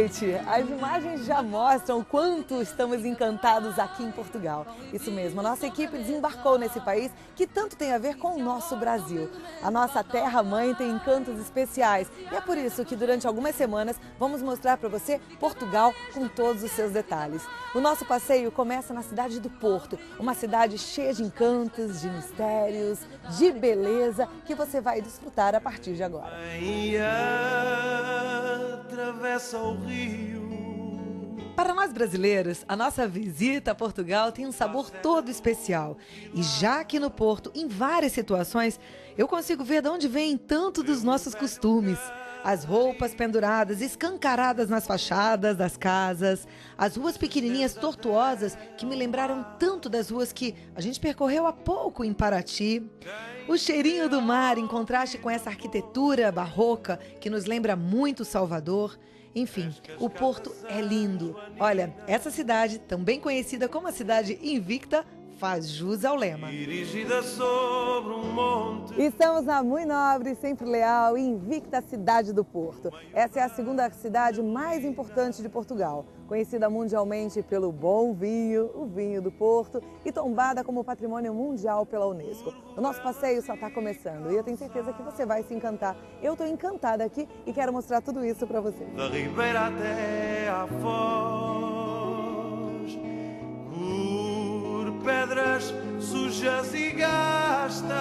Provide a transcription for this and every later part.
noite. As imagens já mostram o quanto estamos encantados aqui em Portugal. Isso mesmo, a nossa equipe desembarcou nesse país que tanto tem a ver com o nosso Brasil. A nossa terra-mãe tem encantos especiais e é por isso que durante algumas semanas vamos mostrar para você Portugal com todos os seus detalhes. O nosso passeio começa na cidade do Porto, uma cidade cheia de encantos, de mistérios, de beleza que você vai desfrutar a partir de agora. Atravessa o rio. Para nós brasileiros, a nossa visita a Portugal tem um sabor todo especial. E já aqui no Porto, em várias situações, eu consigo ver de onde vem tanto dos nossos costumes. As roupas penduradas, escancaradas nas fachadas das casas, as ruas pequenininhas tortuosas que me lembraram tanto das ruas que a gente percorreu há pouco em Paraty. O cheirinho do mar em contraste com essa arquitetura barroca que nos lembra muito Salvador. Enfim, o Porto é lindo. Olha, essa cidade, também conhecida como a cidade invicta, faz jus ao lema. Dirigida sobre um monte. Estamos na muito nobre, sempre leal e invicta cidade do Porto. Essa é a segunda cidade mais importante de Portugal, conhecida mundialmente pelo bom vinho, o vinho do Porto, e tombada como patrimônio mundial pela Unesco. O nosso passeio só está começando e eu tenho certeza que você vai se encantar. Eu estou encantada aqui e quero mostrar tudo isso para você. Da Ribeira até à Foz, pedras sujas e gastas.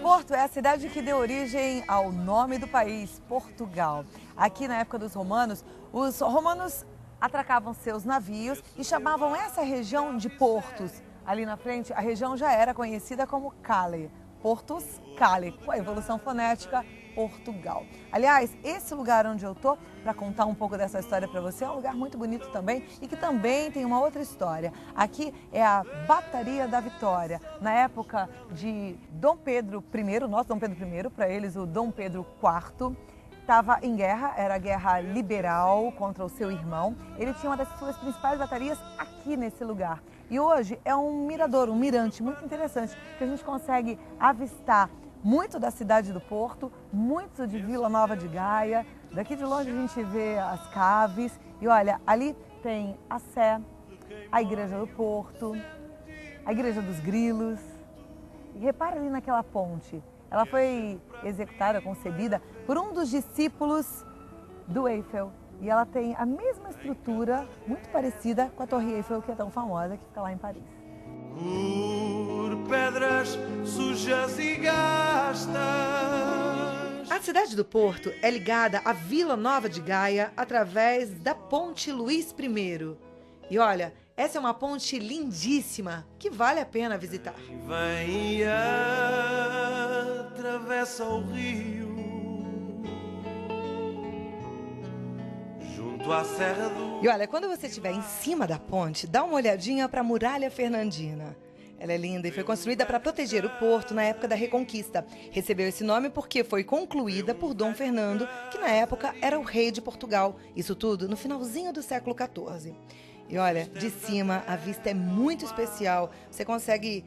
Porto é a cidade que deu origem ao nome do país, Portugal. Aqui na época dos romanos, os romanos atracavam seus navios e chamavam essa região de portos. Ali na frente, a região já era conhecida como Cale, Portus Cale, com a evolução fonética Portugal. Aliás, esse lugar onde eu tô, para contar um pouco dessa história para você, é um lugar muito bonito também e que também tem uma outra história. Aqui é a Bataria da Vitória. Na época de Dom Pedro I, nosso Dom Pedro I, para eles o Dom Pedro IV, estava em guerra, era a guerra liberal contra o seu irmão. Ele tinha uma das suas principais batarias aqui nesse lugar. E hoje é um mirador, um mirante muito interessante, que a gente consegue avistar muito da cidade do Porto, muito de Vila Nova de Gaia. Daqui de longe a gente vê as caves e olha, ali tem a Sé, a Igreja do Porto, a Igreja dos Grilos. E repara ali naquela ponte, ela foi executada, concebida por um dos discípulos do Eiffel. E ela tem a mesma estrutura, muito parecida com a Torre Eiffel, que é tão famosa, que fica lá em Paris. Por pedras sujas e gastas. A cidade do Porto é ligada à Vila Nova de Gaia através da Ponte Luís I. E olha, essa é uma ponte lindíssima que vale a pena visitar. Vem e atravessa o rio. Junto à Serra do... E olha, quando você estiver em cima da ponte, dá uma olhadinha para a Muralha Fernandina. Ela é linda e foi construída para proteger o Porto na época da Reconquista. Recebeu esse nome porque foi concluída por Dom Fernando, que na época era o rei de Portugal. Isso tudo no finalzinho do século XIV. E olha, de cima a vista é muito especial. Você consegue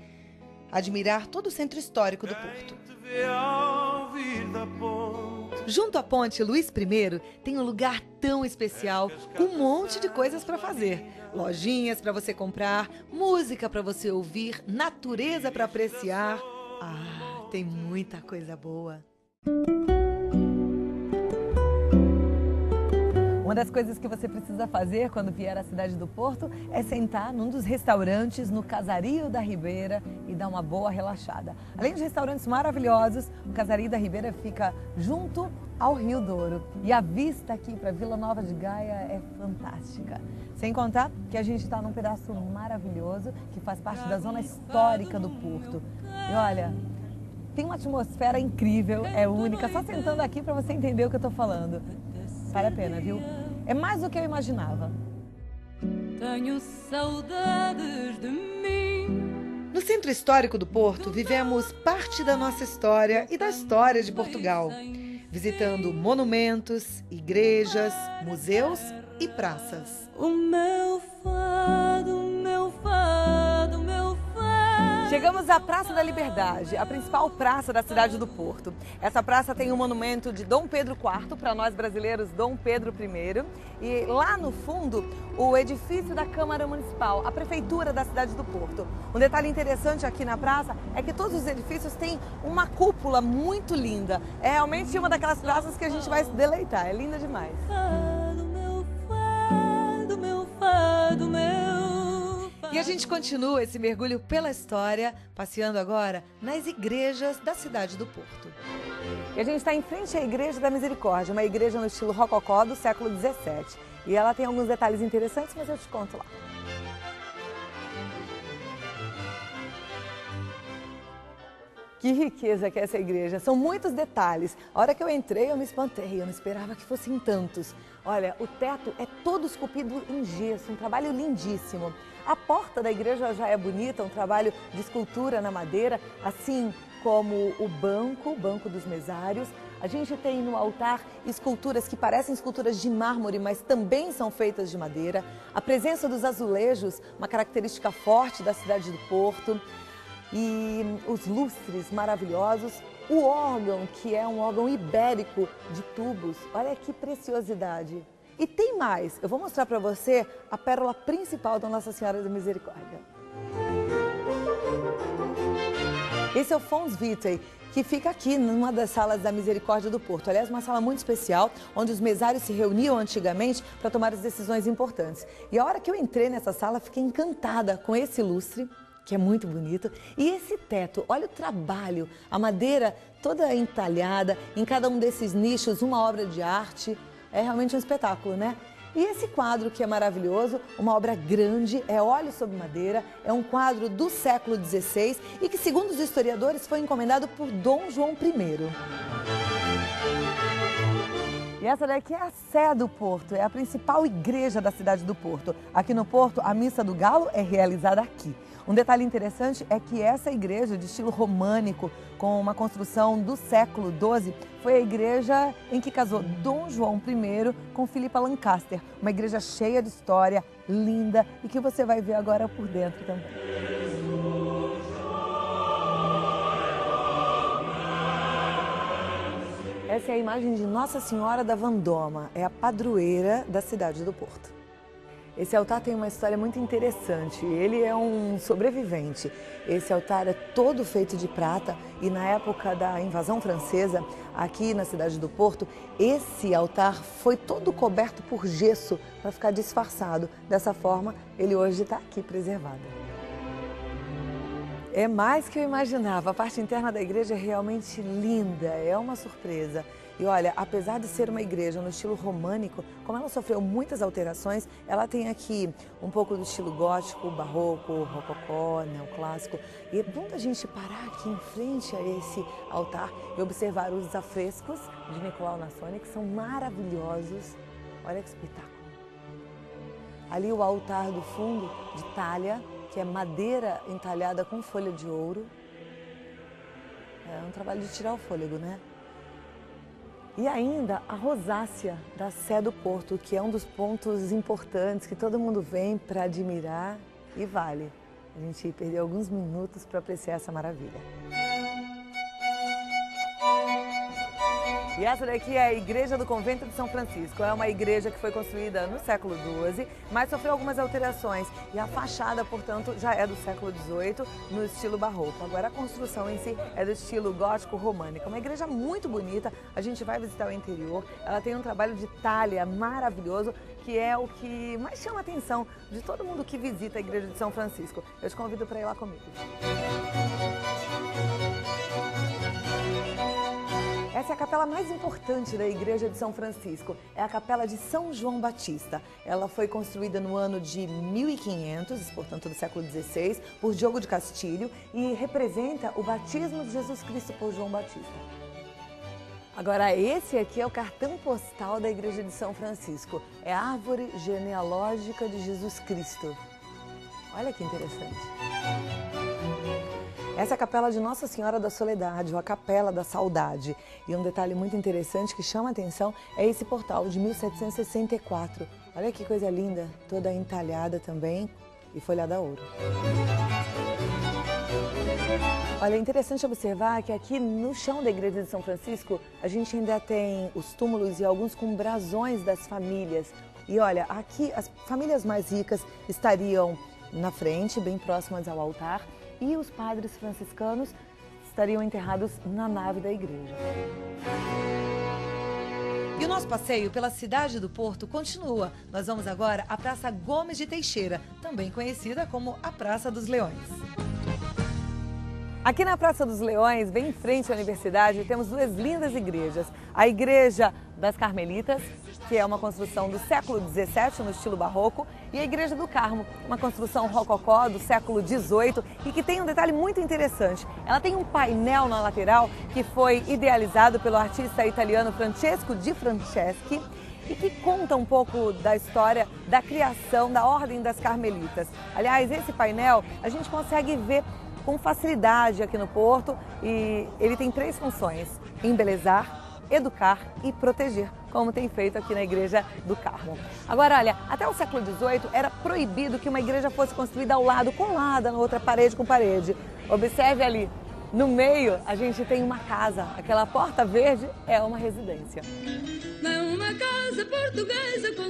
admirar todo o centro histórico do Porto. Junto à ponte Luís I, tem um lugar tão especial, com um monte de coisas para fazer. Lojinhas para você comprar, música para você ouvir, natureza para apreciar. Ah, tem muita coisa boa. Uma das coisas que você precisa fazer quando vier à cidade do Porto é sentar num dos restaurantes no Casario da Ribeira e dar uma boa relaxada. Além de restaurantes maravilhosos, o Casario da Ribeira fica junto ao Rio Douro. E a vista aqui para Vila Nova de Gaia é fantástica. Sem contar que a gente está num pedaço maravilhoso que faz parte da zona histórica do Porto. E olha, tem uma atmosfera incrível, é única. Só sentando aqui para você entender o que eu estou falando. Vale a pena, viu? É mais do que eu imaginava. Tenho saudades de mim. No Centro Histórico do Porto, vivemos parte da nossa história e da história de Portugal, visitando monumentos, igrejas, museus e praças. O meu fado, meu fado, meu fado. Chegamos Chegamos à Praça da Liberdade, a principal praça da cidade do Porto. Essa praça tem um monumento de Dom Pedro IV, para nós brasileiros, Dom Pedro I. E lá no fundo, o edifício da Câmara Municipal, a prefeitura da cidade do Porto. Um detalhe interessante aqui na praça é que todos os edifícios têm uma cúpula muito linda. É realmente uma daquelas praças que a gente vai se deleitar, é linda demais. E a gente continua esse mergulho pela história, passeando agora nas igrejas da cidade do Porto. E a gente está em frente à Igreja da Misericórdia, uma igreja no estilo rococó do século XVII. E ela tem alguns detalhes interessantes, mas eu te conto lá. Que riqueza que é essa igreja, são muitos detalhes. A hora que eu entrei, eu me espantei, eu não esperava que fossem tantos. Olha, o teto é todo esculpido em gesso, um trabalho lindíssimo. A porta da igreja já é bonita, um trabalho de escultura na madeira, assim como o banco dos mesários. A gente tem no altar esculturas que parecem esculturas de mármore, mas também são feitas de madeira. A presença dos azulejos, uma característica forte da cidade do Porto. E os lustres maravilhosos, o órgão, que é um órgão ibérico de tubos, olha que preciosidade. E tem mais, eu vou mostrar para você a pérola principal da Nossa Senhora da Misericórdia. Esse é o Fons Vitae, que fica aqui numa das salas da Misericórdia do Porto. Aliás, uma sala muito especial, onde os mesários se reuniam antigamente para tomar as decisões importantes. E a hora que eu entrei nessa sala, fiquei encantada com esse lustre, que é muito bonito, e esse teto, olha o trabalho, a madeira toda entalhada, em cada um desses nichos uma obra de arte, é realmente um espetáculo, né? E esse quadro que é maravilhoso, uma obra grande, é óleo sobre madeira, é um quadro do século XVI e que, segundo os historiadores, foi encomendado por Dom João I. E essa daqui é a Sé do Porto, é a principal igreja da cidade do Porto. Aqui no Porto, a Missa do Galo é realizada aqui. Um detalhe interessante é que essa igreja de estilo românico, com uma construção do século XII, foi a igreja em que casou Dom João I com Philippa Lancaster. Uma igreja cheia de história, linda e que você vai ver agora por dentro também. Essa é a imagem de Nossa Senhora da Vendôme, é a padroeira da cidade do Porto. Esse altar tem uma história muito interessante, ele é um sobrevivente. Esse altar é todo feito de prata e na época da invasão francesa, aqui na cidade do Porto, esse altar foi todo coberto por gesso para ficar disfarçado. Dessa forma, ele hoje está aqui preservado. É mais que eu imaginava, a parte interna da igreja é realmente linda, é uma surpresa. E olha, apesar de ser uma igreja no estilo românico, como ela sofreu muitas alterações, ela tem aqui um pouco do estilo gótico, barroco, rococó, neoclássico. E é bom a gente parar aqui em frente a esse altar e observar os afrescos de Nicolau Nasoni, que são maravilhosos. Olha que espetáculo. Ali o altar do fundo de talha, que é madeira entalhada com folha de ouro. É um trabalho de tirar o fôlego, né? E ainda a rosácea da Sé do Porto, que é um dos pontos importantes que todo mundo vem para admirar e vale. A gente perdeu alguns minutos para apreciar essa maravilha. E essa daqui é a Igreja do Convento de São Francisco. É uma igreja que foi construída no século XII, mas sofreu algumas alterações. E a fachada, portanto, já é do século XVIII, no estilo barroco. Agora a construção em si é do estilo gótico-românico. É uma igreja muito bonita, a gente vai visitar o interior. Ela tem um trabalho de talha maravilhoso, que é o que mais chama a atenção de todo mundo que visita a Igreja de São Francisco. Eu te convido para ir lá comigo. Essa é a capela mais importante da Igreja de São Francisco. É a capela de São João Batista. Ela foi construída no ano de 1500, portanto do século XVI, por Diogo de Castilho e representa o batismo de Jesus Cristo por João Batista. Agora, esse aqui é o cartão postal da Igreja de São Francisco. É a árvore genealógica de Jesus Cristo. Olha que interessante. Essa é a capela de Nossa Senhora da Soledade, ou a Capela da Saudade. E um detalhe muito interessante que chama a atenção é esse portal de 1764. Olha que coisa linda, toda entalhada também e folhada a ouro. Olha, é interessante observar que aqui no chão da igreja de São Francisco, a gente ainda tem os túmulos e alguns com brasões das famílias. E olha, aqui as famílias mais ricas estariam na frente, bem próximas ao altar, e os padres franciscanos estariam enterrados na nave da igreja. E o nosso passeio pela cidade do Porto continua. Nós vamos agora à Praça Gomes de Teixeira, também conhecida como a Praça dos Leões. Aqui na Praça dos Leões, bem em frente à universidade, temos duas lindas igrejas. A Igreja das Carmelitas, que é uma construção do século XVII, no estilo barroco, e a Igreja do Carmo, uma construção rococó do século XVIII e que tem um detalhe muito interessante. Ela tem um painel na lateral que foi idealizado pelo artista italiano Francesco Di Franceschi e que conta um pouco da história da criação da Ordem das Carmelitas. Aliás, esse painel a gente consegue ver com facilidade aqui no Porto e ele tem três funções: embelezar, educar e proteger, como tem feito aqui na Igreja do Carmo. Agora, olha, até o século XVIII era proibido que uma igreja fosse construída ao lado, colada na outra parede com parede. Observe ali, no meio a gente tem uma casa, aquela porta verde é uma residência. É uma casa portuguesa, com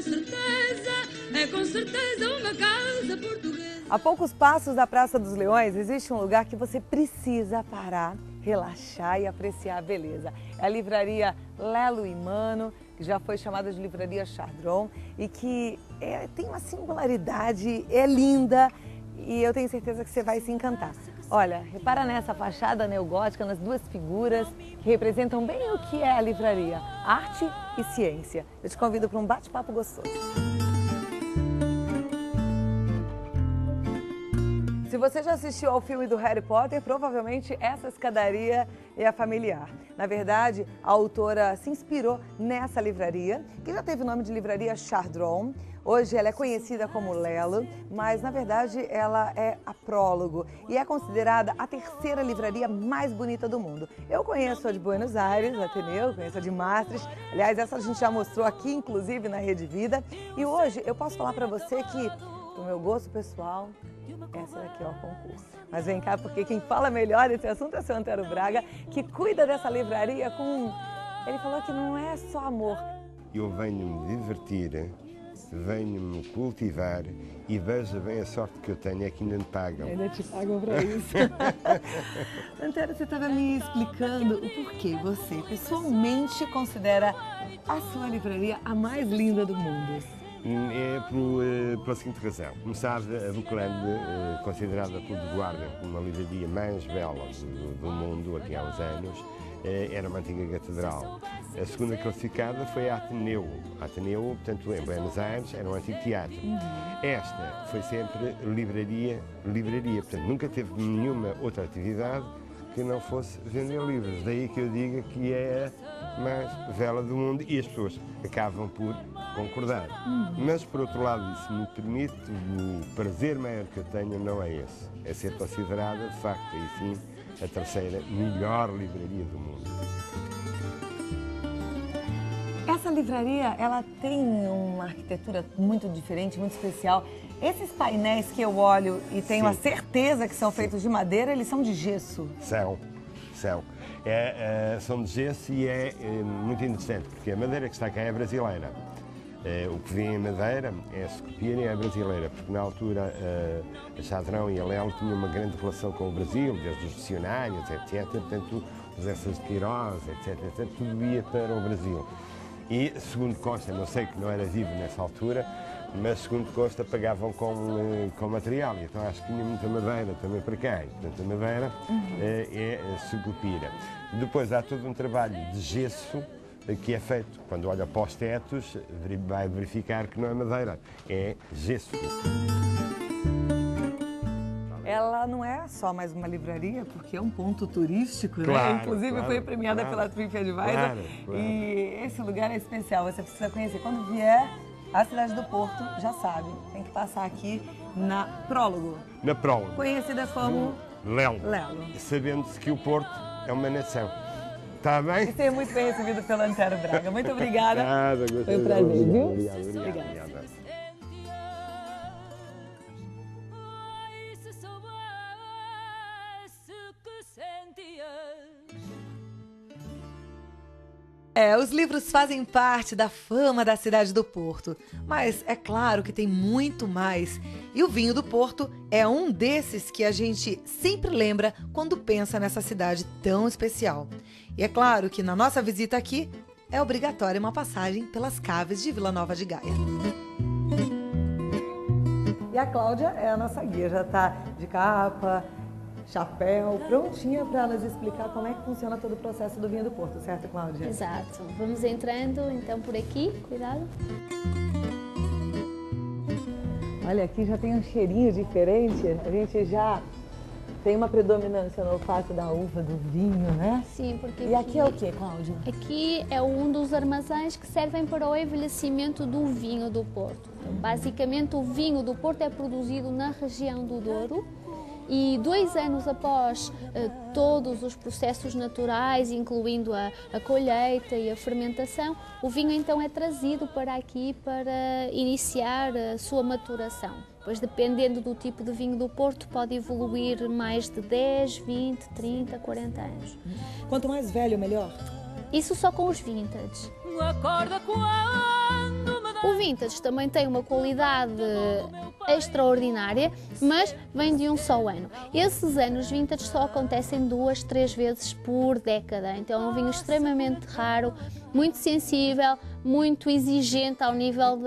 certeza uma casa portuguesa. A poucos passos da Praça dos Leões existe um lugar que você precisa parar, relaxar e apreciar a beleza. É a livraria Lelo e Mano, que já foi chamada de livraria Chardron e que tem uma singularidade, é linda e eu tenho certeza que você vai se encantar. Olha, repara nessa fachada neogótica, nas duas figuras que representam bem o que é a livraria, arte e ciência. Eu te convido para um bate-papo gostoso. Se você já assistiu ao filme do Harry Potter, provavelmente essa escadaria é a familiar. Na verdade, a autora se inspirou nessa livraria, que já teve o nome de livraria Chardron. Hoje ela é conhecida como Lelo, mas na verdade ela é a Prólogo e é considerada a terceira livraria mais bonita do mundo. Eu conheço a de Buenos Aires, Ateneu, conheço a de Maastricht. Aliás, essa a gente já mostrou aqui, inclusive, na Rede Vida. E hoje eu posso falar para você que, do meu gosto pessoal, essa daqui é o concurso. Mas vem cá, porque quem fala melhor desse assunto é o seu Antero Braga, que cuida dessa livraria com... Ele falou que não é só amor. Eu venho-me divertir, venho-me cultivar e veja bem a sorte que eu tenho, é que ainda me pagam. Ainda te pagam para isso. Antero, você estava me explicando o porquê você pessoalmente considera a sua livraria a mais linda do mundo. É pela seguinte razão. Começar a Buclande, considerada pelo The Guardian como a livraria mais bela do mundo, aqui há uns anos, era uma antiga catedral. A segunda classificada foi a Ateneu. A Ateneu, portanto, em Buenos Aires, era um antigo teatro. Esta foi sempre livraria, portanto, nunca teve nenhuma outra atividade que não fosse vender livros. Daí que eu diga que é a mais bela do mundo e as pessoas acabam por concordar. Mas, por outro lado, isso me permite, o prazer maior que eu tenho não é esse. É ser considerada, de facto, aí sim, a terceira melhor livraria do mundo. Essa livraria, ela tem uma arquitetura muito diferente, muito especial. Esses painéis que eu olho e tenho a certeza que são feitos de madeira, eles são de gesso? São. São de gesso e é muito interessante, porque a madeira que está cá é brasileira. O que vem em madeira é esculpida e é brasileira, porque na altura a Chardron e a Lelo tinham uma grande relação com o Brasil, desde os dicionários, etc. Portanto, os Essas de Queiroz, etc. Tudo ia para o Brasil. E, segundo consta, não sei que não era vivo nessa altura, mas segundo consta pagavam com material, então acho que tinha muita madeira também para cá, portanto a madeira é sucupira. Depois há todo um trabalho de gesso que é feito, quando olha para os tetos vai verificar que não é madeira, é gesso. Ela não é só mais uma livraria, porque é um ponto turístico, claro, né? Inclusive foi premiada pela TripAdvisor. Claro. E esse lugar é especial, você precisa conhecer. Quando vier à cidade do Porto, já sabe, tem que passar aqui na Prólogo. Na Prólogo. Conhecida como Lelo. Sabendo-se que o Porto é uma nação. Está bem? E ser muito bem recebido pelo Antero Braga. Muito obrigada. Nada, foi um prazer, viu? Obrigado. Se soubesse que Os livros fazem parte da fama da cidade do Porto, mas é claro que tem muito mais. E o vinho do Porto é um desses que a gente sempre lembra quando pensa nessa cidade tão especial. E é claro que na nossa visita aqui é obrigatória uma passagem pelas caves de Vila Nova de Gaia. E a Cláudia é a nossa guia, já está de capa, chapéu, prontinha para nos explicar como é que funciona todo o processo do vinho do Porto, certo, Cláudia? Exato. Vamos entrando então por aqui, cuidado. Olha, aqui já tem um cheirinho diferente, a gente já tem uma predominância no olfato da uva, do vinho, né? Sim, porque E aqui é o que, Cláudia? Aqui é um dos armazéns que servem para o envelhecimento do vinho do Porto. Então, basicamente, o vinho do Porto é produzido na região do Douro e 2 anos após todos os processos naturais, incluindo a colheita e a fermentação, o vinho então é trazido para aqui para iniciar a sua maturação. Pois dependendo do tipo de vinho do Porto, pode evoluir mais de 10, 20, 30, 40 anos. Quanto mais velho, melhor? Isso só com os vintage. O vintage também tem uma qualidade extraordinária, mas vem de um só ano. Esses anos vintage só acontecem 2, 3 vezes por década, então é um vinho extremamente raro, muito sensível, muito exigente ao nível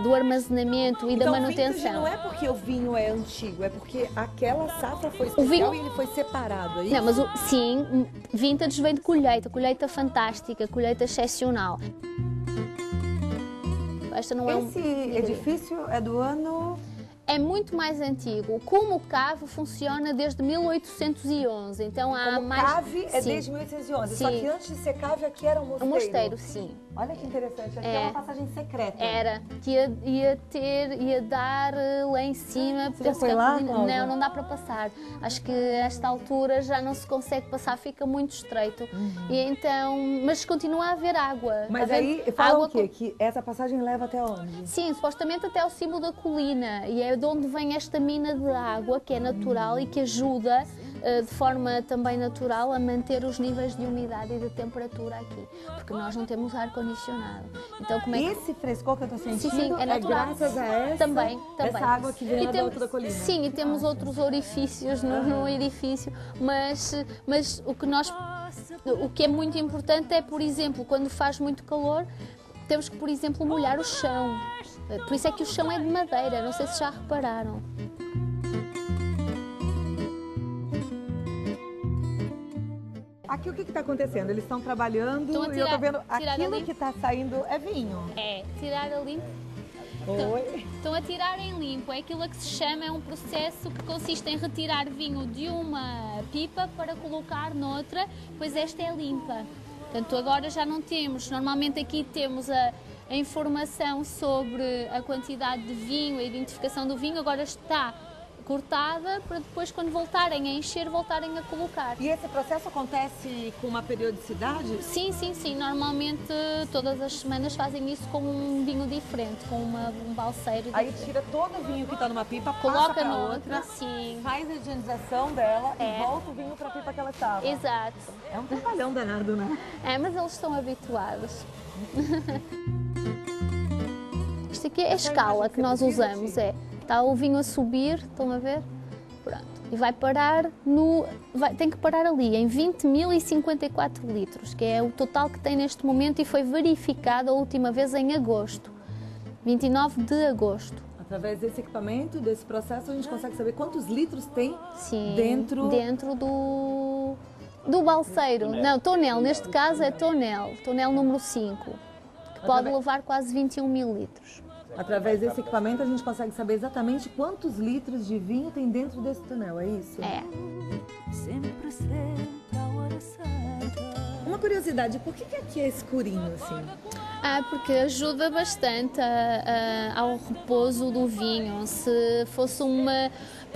do armazenamento e da manutenção. Vintage não é porque o vinho é antigo, é porque aquela safra foi especial e ele foi separado, é isso? Não, mas sim, vintage vem de colheita fantástica, colheita excepcional. Esta não Esse edifício é do ano... É muito mais antigo. Como cave funciona desde 1811, então há Como mais... cave é Sim. desde 1811, Sim. só que antes de ser cave aqui era um mosteiro. Um mosteiro, sim. Olha que interessante, aqui é uma passagem secreta. Era, que ia dar lá em cima. Você já foi lá, Cláudia? Não dá para passar. Acho que a esta altura já não se consegue passar, fica muito estreito. E então, mas continua a haver água. Mas aí, fala o quê? Que essa passagem leva até onde? Sim, supostamente até ao cimo da colina. E é de onde vem esta mina de água, que é natural e que ajuda de forma também natural a manter os níveis de umidade e de temperatura aqui, porque nós não temos ar-condicionado. Então, como é que... Esse frescor que eu estou sentindo sim, é natural. Graças a essa água que vem lá da alta da colina. Sim, e temos outros orifícios no edifício, mas o que é muito importante é, por exemplo, quando faz muito calor, temos que, por exemplo, molhar o chão. Por isso é que o chão é de madeira, não sei se já repararam. Aqui o que está acontecendo? Eles estão trabalhando e eu estou vendo aquilo que está saindo é vinho. É, tirar a limpo. Estão a tirar em limpo, é aquilo que se chama, é um processo que consiste em retirar vinho de uma pipa para colocar noutra, pois esta é limpa. Portanto, agora já não temos, normalmente aqui temos a informação sobre a quantidade de vinho, a identificação do vinho, agora está cortada para depois, quando voltarem a encher, voltarem a colocar. E esse processo acontece com uma periodicidade? Sim. Normalmente todas as semanas fazem isso com um vinho diferente, com um balseiro Aí diferente. tira todo o vinho que está numa pipa, coloca passa na outra, sim. faz a higienização dela e volta o vinho para a pipa que ela estava. Exato. É um trabalhão danado, né? É, mas eles estão habituados. Isto aqui é a escala que nós usamos, está o vinho a subir, estão a ver? Pronto. E vai parar tem que parar ali em 20.054 litros, que é o total que tem neste momento e foi verificado a última vez em agosto, 29 de agosto. Através desse equipamento, desse processo, a gente consegue saber quantos litros tem dentro do balseiro. Não, tonel, neste caso é tonel número 5, que pode levar quase 21.000 litros. Através desse equipamento a gente consegue saber exatamente quantos litros de vinho tem dentro desse tonel, é isso? É. Uma curiosidade, por que aqui é escurinho assim? Porque ajuda bastante ao repouso do vinho. Se fosse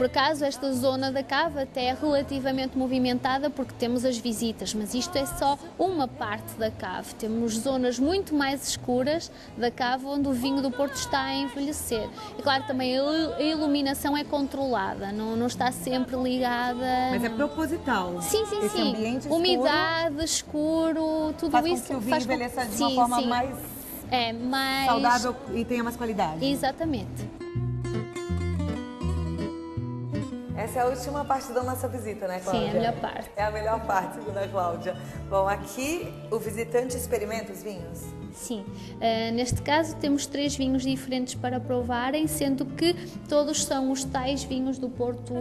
Por acaso, esta zona da cave até é relativamente movimentada porque temos as visitas, mas isto é só uma parte da cave. Temos zonas muito mais escuras da cave onde o vinho do Porto está a envelhecer. E claro, também a iluminação é controlada, não está sempre ligada. Mas é proposital. Sim, sim, Esse sim. ambiente escuro Umidade, escuro, tudo faz isso com que o vinho faz envelheça de uma forma mais saudável e tenha mais qualidade. Exatamente. Essa é a última parte da nossa visita, né, Cláudia? Sim, é a melhor parte. É a melhor parte, segundo a Cláudia. Bom, aqui o visitante experimenta os vinhos? Sim, neste caso temos 3 vinhos diferentes para provarem, sendo que todos são os tais vinhos do Porto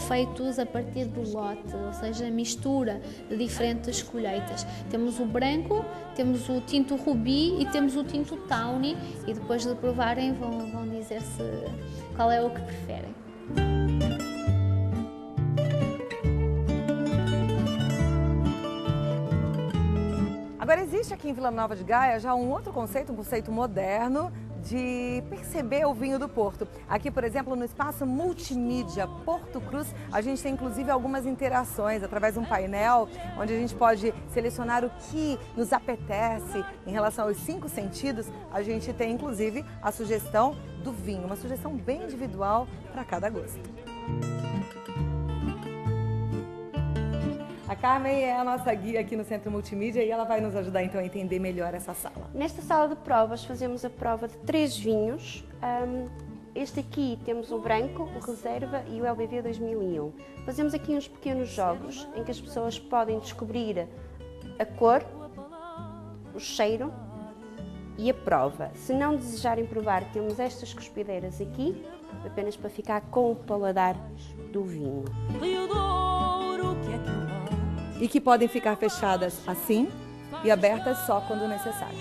feitos a partir do lote, ou seja, a mistura de diferentes colheitas. Temos o branco, temos o tinto rubi e temos o tinto tawny, e depois de provarem vão dizer qual é o que preferem. Agora, existe aqui em Vila Nova de Gaia já um outro conceito, um conceito moderno de perceber o vinho do Porto. Aqui, por exemplo, no espaço multimídia Porto Cruz, a gente tem inclusive algumas interações através de um painel onde a gente pode selecionar o que nos apetece em relação aos 5 sentidos. A gente tem inclusive a sugestão do vinho, uma sugestão bem individual para cada gosto. A Carmen é a nossa guia aqui no Centro Multimídia e ela vai nos ajudar então a entender melhor essa sala. Nesta sala de provas fazemos a prova de 3 vinhos. Este aqui temos o branco, o reserva e o LBV 2001. Fazemos aqui uns pequenos jogos em que as pessoas podem descobrir a cor, o cheiro e a prova. Se não desejarem provar, temos estas cuspideiras aqui, apenas para ficar com o paladar do vinho. E que podem ficar fechadas assim e abertas só quando necessário.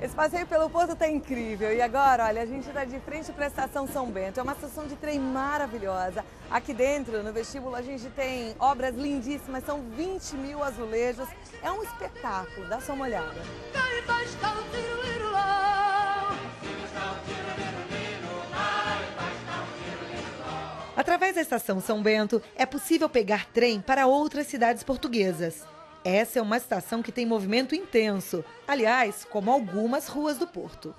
Esse passeio pelo Porto está incrível. E agora, olha, a gente está de frente para a Estação São Bento. É uma estação de trem maravilhosa. Aqui dentro, no vestíbulo, a gente tem obras lindíssimas. São 20 mil azulejos. É um espetáculo. Dá só uma olhada. Através da Estação São Bento, é possível pegar trem para outras cidades portuguesas. Essa é uma estação que tem movimento intenso, aliás, como algumas ruas do Porto.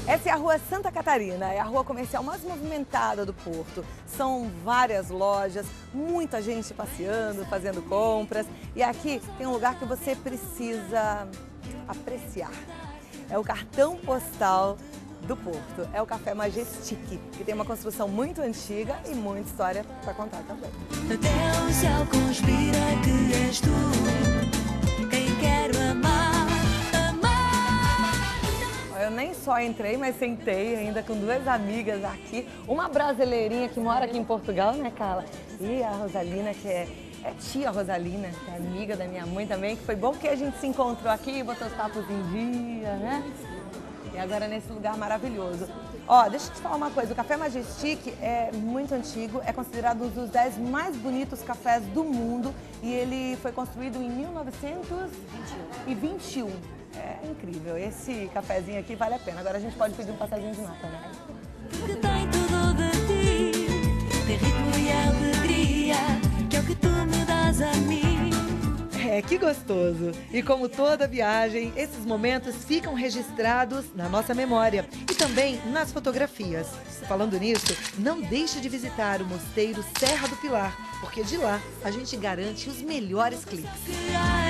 Essa é a Rua Santa Catarina, é a rua comercial mais movimentada do Porto. São várias lojas, muita gente passeando, fazendo compras. E aqui tem um lugar que você precisa apreciar. É o cartão postal do Porto, é o Café Majestic, que tem uma construção muito antiga e muita história para contar também. Até o céu conspira que és tu, quem quero amar, amar. Eu nem só entrei, mas sentei ainda com 2 amigas aqui, uma brasileirinha que mora aqui em Portugal, né, Carla? E a Rosalina, que é tia Rosalina, que é amiga da minha mãe também, que foi bom que a gente se encontrou aqui e botou os papos em dia, né? E agora nesse lugar maravilhoso. Ó, deixa eu te falar uma coisa, o Café Majestic é muito antigo, é considerado um dos 10 mais bonitos cafés do mundo e ele foi construído em 1921. É incrível, esse cafezinho aqui vale a pena. Agora a gente pode pedir um passaginho de nata, né? Que tem tudo de ti, tem ritmo e alegria, que é o que tu me dás a mim. É, que gostoso! E como toda viagem, esses momentos ficam registrados na nossa memória e também nas fotografias. Falando nisso, não deixe de visitar o Mosteiro Serra do Pilar, porque de lá a gente garante os melhores cliques.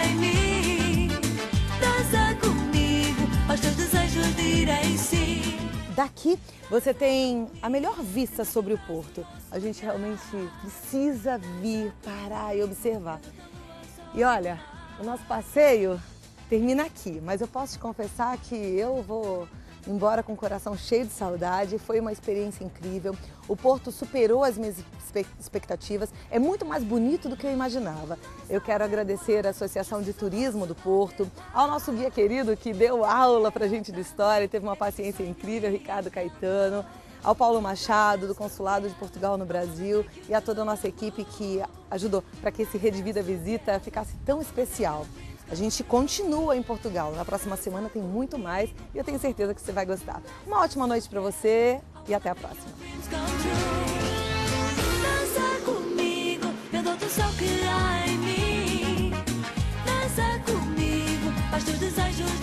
Em mim, dança comigo, aos teus desejos direi sim. Daqui você tem a melhor vista sobre o Porto. A gente realmente precisa vir, parar e observar. E olha, o nosso passeio termina aqui, mas eu posso te confessar que eu vou embora com o coração cheio de saudade. Foi uma experiência incrível. O Porto superou as minhas expectativas. É muito mais bonito do que eu imaginava. Eu quero agradecer à Associação de Turismo do Porto, ao nosso guia querido que deu aula pra gente de história e teve uma paciência incrível, Ricardo Caetano, ao Paulo Machado, do Consulado de Portugal no Brasil e a toda a nossa equipe que ajudou para que esse Rede Vida Visita ficasse tão especial. A gente continua em Portugal. Na próxima semana tem muito mais e eu tenho certeza que você vai gostar. Uma ótima noite para você e até a próxima. Dança comigo, eu dou-te o sol que há em mim. Dança comigo, faz teus desejos